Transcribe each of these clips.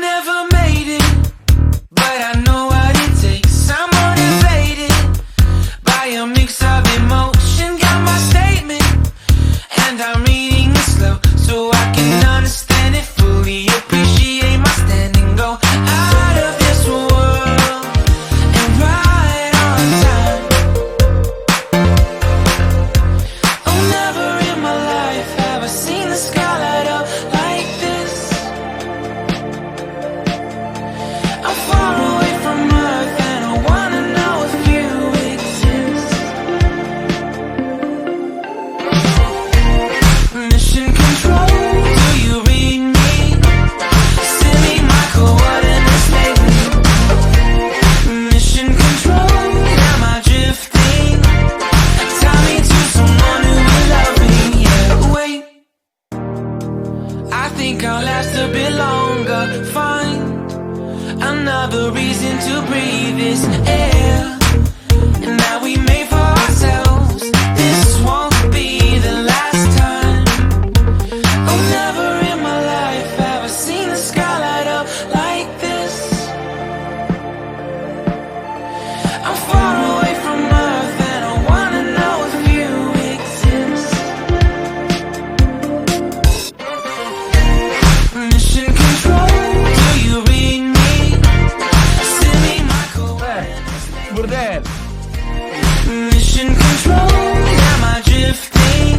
never made it, but I know what it takes. I'm motivated by a mix of emotion. Got my statement, and I'm reading it slow so I can understand it fully. Appreciate my standing, go out of this world and right on time. Oh, never in my life have I seen the sky light up like this. I'm far away from Earth and I wanna know if you exist. Mission control, do you read me? Send me my coordinates lately. Mission control, am I drifting? Tie me to someone who will love me. Yeah, wait, I think I'll last a bit longer. Find another reason to breathe this air. And now we made for ourselves. This won't be the last time. Oh, never in my life have I seen the sky light up like this. I'm far away from Earth and I wanna know if you exist. Mission control, do you read me? Send me my coordinates. Bordello. Mission control, am I drifting?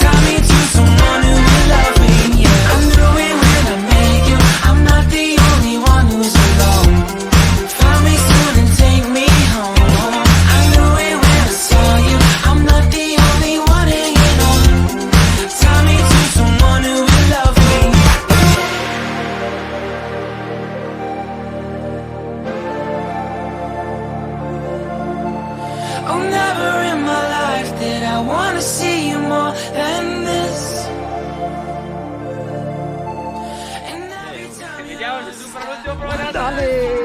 Tie me to someone who will love me. Yeah, I knew it when I met you. I'm not the only one who's alone. Find me soon and take me home. I knew it when I saw you. I'm not the only one hanging on. Tie me to someone who will love me. Oh, never in my life did I wanna see you more than this. And every time you Vediamo se supera l'ultimo provato.